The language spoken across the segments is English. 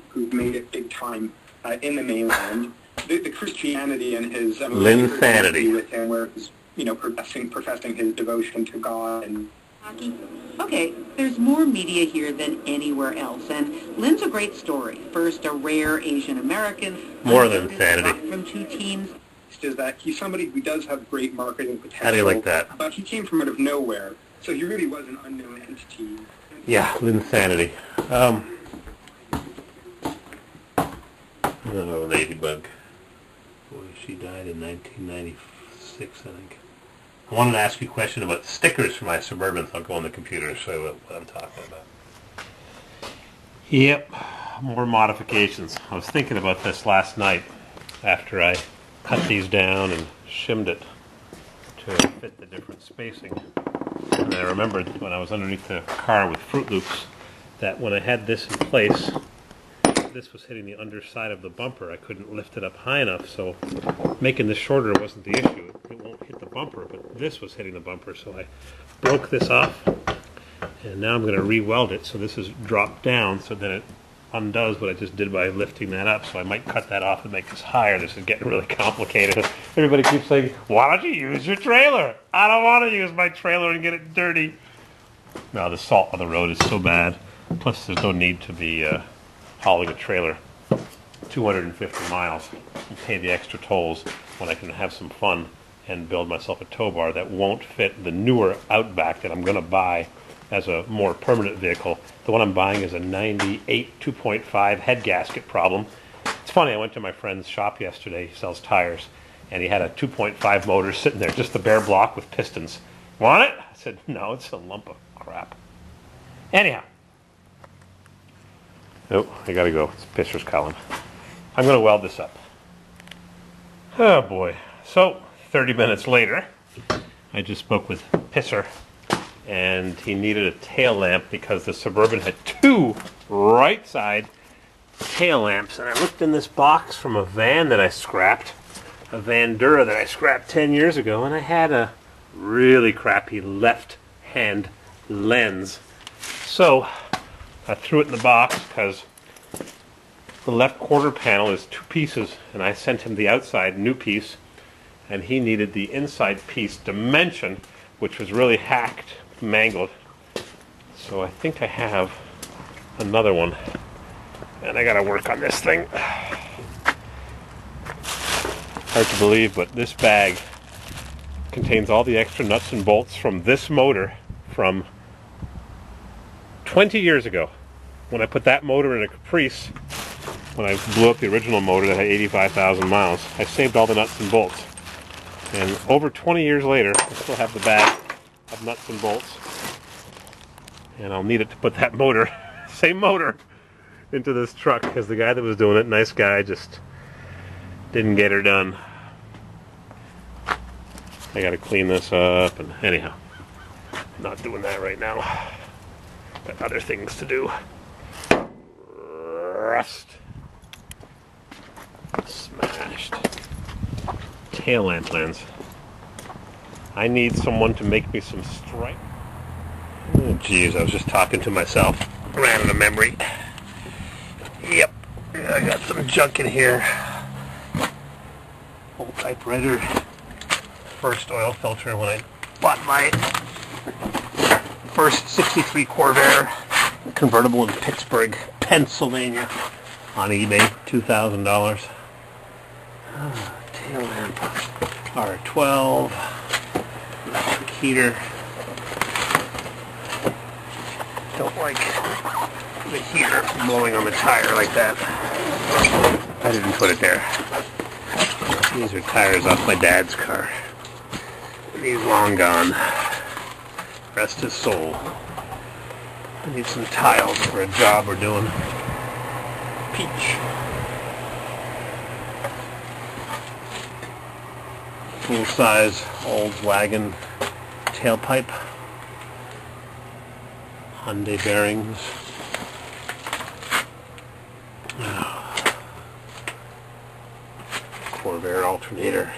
who've made it big time in the mainland. The Christianity and his Linsanity with him, where he's professing his devotion to God and. Okay, there's more media here than anywhere else, and Lynn's a great story. First, a rare Asian American. More than sanity. From two teams. Is that he's somebody who does have great marketing potential. How do you like that? But he came from out of nowhere, so he really was an unknown entity. Yeah, Linsanity. Oh, Ladybug. Boy, she died in 1996, I think. I wanted to ask you a question about stickers for my Suburbans. I'll go on the computer and show you what I'm talking about. Yep, more modifications. I was thinking about this last night after I cut these down and shimmed it to fit the different spacing. And I remembered when I was underneath the car with Fruit Loops that when I had this in place, this was hitting the underside of the bumper. I couldn't lift it up high enough, so making this shorter wasn't the issue. It won't hit the bumper, but this was hitting the bumper, so I broke this off, and now I'm going to re-weld it so this is dropped down so that it undoes what I just did by lifting that up. So I might cut that off and make this higher. This is getting really complicated. Everybody keeps saying, why don't you use your trailer? I don't want to use my trailer and get it dirty. No, the salt on the road is so bad. Plus, there's no need to be hauling a trailer 250 miles and pay the extra tolls when I can have some fun and build myself a tow bar that won't fit the newer Outback that I'm going to buy as a more permanent vehicle. The one I'm buying is a 98 2.5 head gasket problem. It's funny, I went to my friend's shop yesterday. He sells tires, and he had a 2.5 motor sitting there, just the bare block with pistons. Want it? I said, no, it's a lump of crap. Anyhow. Oh, I gotta go. It's Pisser's calling. I'm gonna weld this up. Oh boy. So, 30 minutes later, I just spoke with Pisser, and he needed a tail lamp because the Suburban had two right side tail lamps. And I looked in this box from a van that I scrapped, a Vandura that I scrapped 10 years ago, and I had a really crappy left-hand lens. So I threw it in the box because the left quarter panel is two pieces, and I sent him the outside new piece, and he needed the inside piece dimension, which was really hacked, mangled. So I think I have another one, and I gotta work on this thing. Hard to believe, but this bag contains all the extra nuts and bolts from this motor from 20 years ago, when I put that motor in a Caprice, when I blew up the original motor that had 85,000 miles. I saved all the nuts and bolts. And over 20 years later, I still have the bag of nuts and bolts. And I'll need it to put that motor, same motor, into this truck, because the guy that was doing it, nice guy, just didn't get her done. I gotta clean this up, and anyhow, not doing that right now. Got other things to do. Rust. Smashed. Tail lamp lens. I need someone to make me some stripe. Oh geez, I was just talking to myself. Ran out of memory. Yep. I got some junk in here. Old typewriter. First oil filter when I bought my first 63 Corvair convertible in Pittsburgh, Pennsylvania, on eBay, $2,000. Tail lamp, R12, electric heater. Don't like the heater blowing on the tire like that. I didn't put it there. These are tires off my dad's car. He's long gone. Rest his soul. I need some tiles for a job we're doing. Peach. Full-size Volkswagen tailpipe. Hyundai bearings. Corvair alternator.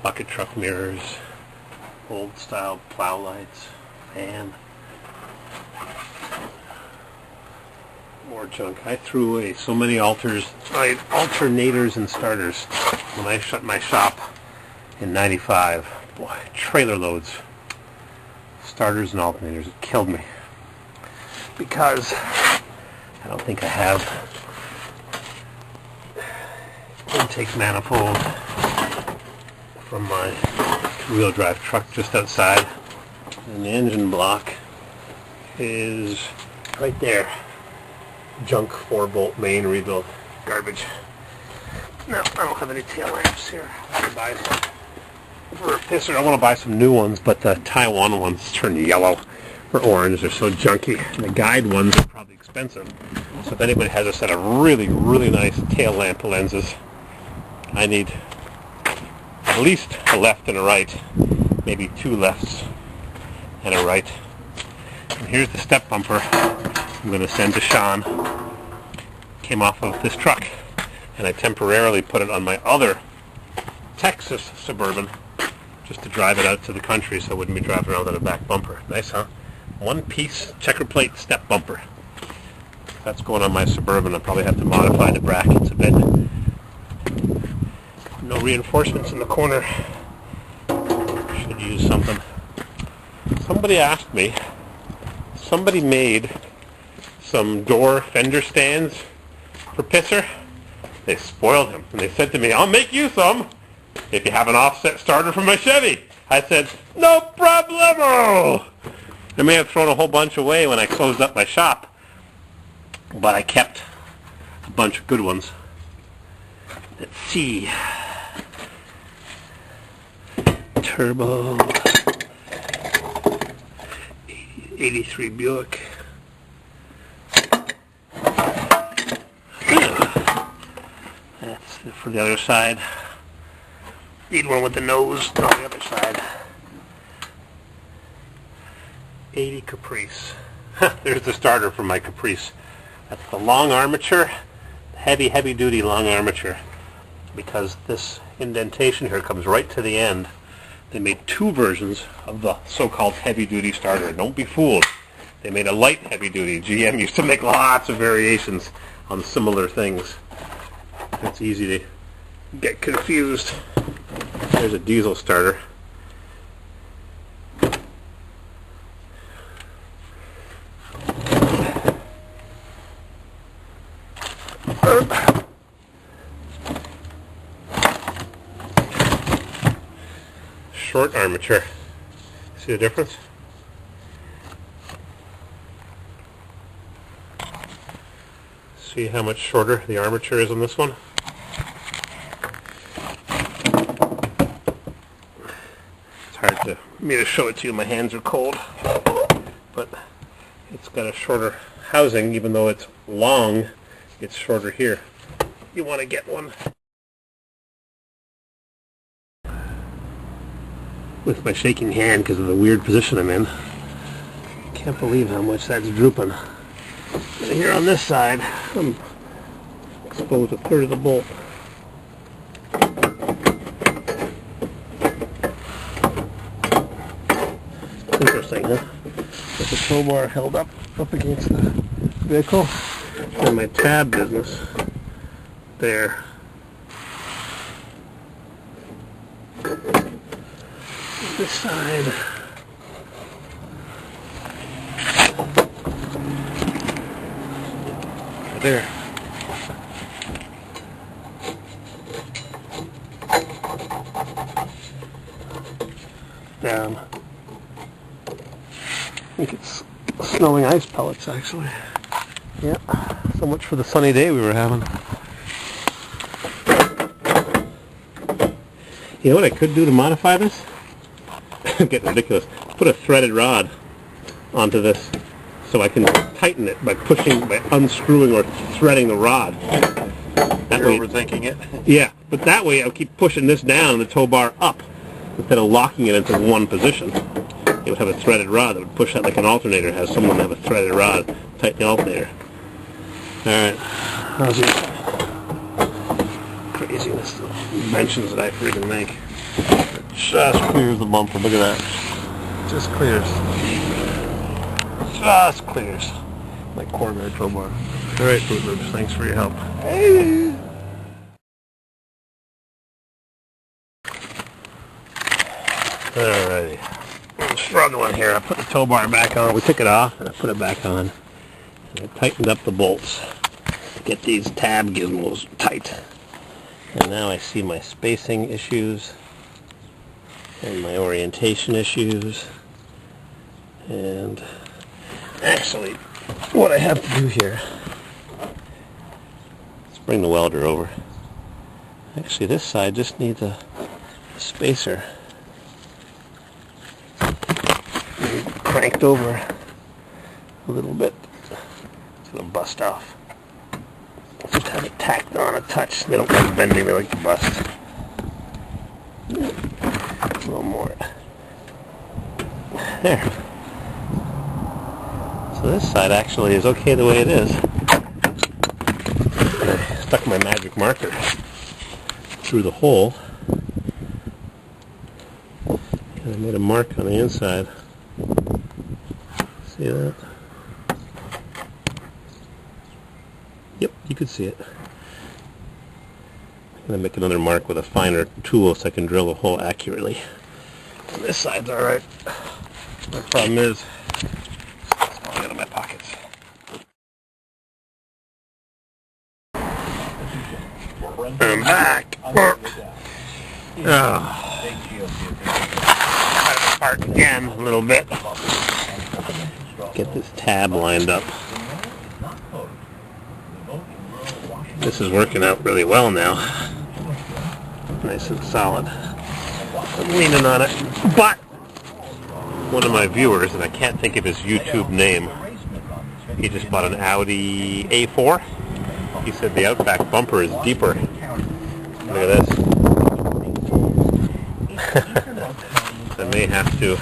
Bucket truck mirrors. Old style plow lights. Fan. More junk. I threw away so many alternators and starters when I shut my shop in '95. Boy, trailer loads. Starters and alternators. It killed me. Because I don't think I have intake manifold from my wheel drive truck just outside. And the engine block is right there. Junk 4-bolt main rebuilt garbage. No, I don't have any tail lamps here. I have to buy some for a pisser. I want to buy some new ones, but the Taiwan ones turn yellow or orange. They're so junky. And the guide ones are probably expensive. So if anybody has a set of really, really nice tail lamp lenses, I need at least a left and a right, maybe 2 lefts and a right. And here's the step bumper I'm going to send to Sean. Came off of this truck, and I temporarily put it on my other Texas Suburban just to drive it out to the country so I wouldn't be driving around on a back bumper. Nice, huh? 1-piece checker plate step bumper. That's going on my Suburban. I'll probably have to modify the brackets a bit. No reinforcements in the corner. Should use something. Somebody asked me, somebody made some door fender stands for pisser. They spoiled him, and they said to me, I'll make you some if you have an offset starter from my Chevy. I said, no problemo! I may have thrown a whole bunch away when I closed up my shop, but I kept a bunch of good ones. Let's see. Turbo 83 Buick. That's for the other side. Need one with the nose on the other side. 80 Caprice. There's the starter for my Caprice. That's the long armature, heavy duty long armature. Because this indentation here comes right to the end. They made 2 versions of the so-called heavy-duty starter. Don't be fooled. They made a light heavy-duty. GM used to make lots of variations on similar things. It's easy to get confused. There's a diesel starter. Short armature. See the difference? See how much shorter the armature is on this one? It's hard for me to show it to you. My hands are cold. But it's got a shorter housing, even though it's long, it's shorter here. You want to get one with my shaking hand because of the weird position I'm in. Can't believe how much that's drooping. And here on this side, I'm exposed a third of the bolt. Interesting, huh? With the tow bar held up against the vehicle. And my tab business there. This side. There. Down. I think it's snowing ice pellets, actually. Yeah. So much for the sunny day we were having. You know what I could do to modify this? I'm getting ridiculous. Put a threaded rod onto this so I can tighten it by unscrewing or threading the rod. You're overthinking it? Yeah, but that way I'll keep pushing this down and the tow bar up instead of locking it into one position. It would have a threaded rod that would push that like an alternator has. Someone would have a threaded rod, tighten the alternator. Alright, how's your craziness, the inventions that I freaking make. Just clears the bumper, look at that. Just clears. Just clears. My corner tow bar. All right, Fruit Loops, thanks for your help. Alrighty. I'm struggling here. I put the tow bar back on. We took it off and I put it back on. And I tightened up the bolts to get these tab gizmos tight. And now I see my spacing issues and my orientation issues. And actually, what I have to do here is bring the welder over. Actually, this side just needs a spacer cranked over a little bit. It's going to bust off. Just have it tacked on a touch. They don't like bending, they like to bust. A little more. There. So this side actually is okay the way it is. I stuck my magic marker through the hole. And I made a mark on the inside. See that? Yep, you can see it. I'm going to make another mark with a finer tool so I can drill the hole accurately. And this side's alright. The problem is, it's falling out of my pockets. I'm back. Cut it apart again a little bit. Get this tab lined up. This is working out really well now. Nice and solid. I'm leaning on it. But one of my viewers, and I can't think of his YouTube name, he just bought an Audi A4. He said the Outback bumper is deeper. Look at this. I may have to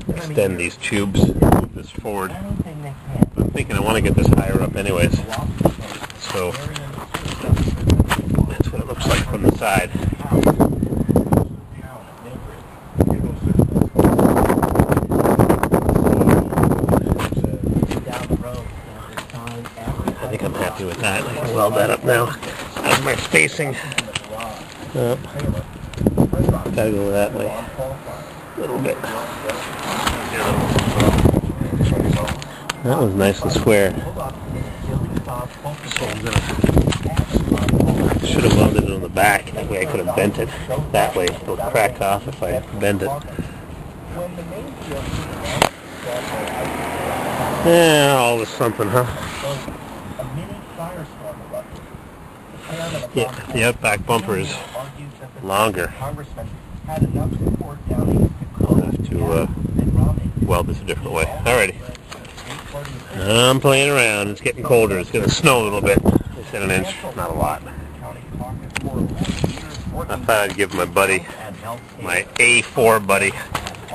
extend these tubes, move this forward. I'm thinking I want to get this higher up anyways. So that's what it looks like from the side. I think I'm happy with that. I can weld that up now. How's my spacing? Oh, gotta go that way. A little bit. That was nice and square. So I should have welded it on the back. That way I could have bent it. That way it'll crack off if I bend it. Yeah, always something, huh? Yeah, the Outback bumper is longer. I'll have to weld this a different way. Alrighty. I'm playing around. It's getting colder. It's going to snow a little bit. They said an inch, not a lot. I thought I'd give my buddy, my A4 buddy,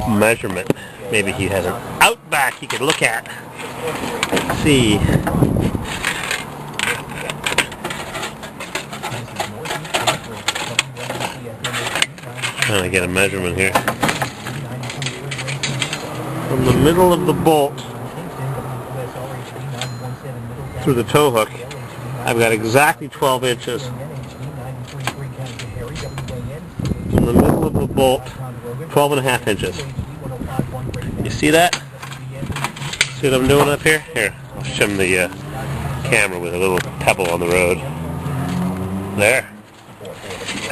measurement. Maybe he has an Outback he could look at. Let's see. Trying to get a measurement here. From the middle of the bolt through the tow hook, I've got exactly 12 inches. From the middle of the bolt, 12 and a half inches. You see that? See what I'm doing up here? Here, I'll shim the camera with a little pebble on the road. There.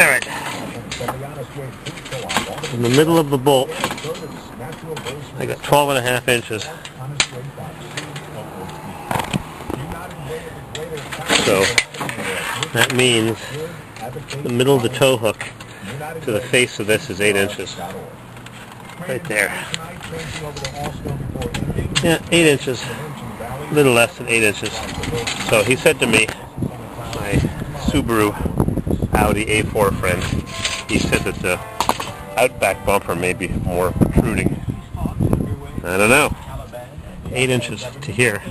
Alright. In the middle of the bolt, I got 12 and a half inches. So that means the middle of the tow hook to the face of this is 8 inches. Right there. Yeah, 8 inches. A little less than 8 inches. So he said to me, my Subaru Audi A4 friend, he said that the Outback bumper may be more protruding. I don't know. 8 inches to here.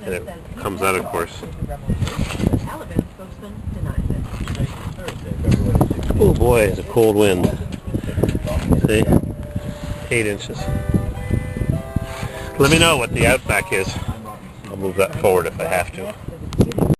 And it comes out, of course. Oh boy, it's a cold wind. See? 8 inches. Let me know what the outback is. I'll move that forward if I have to.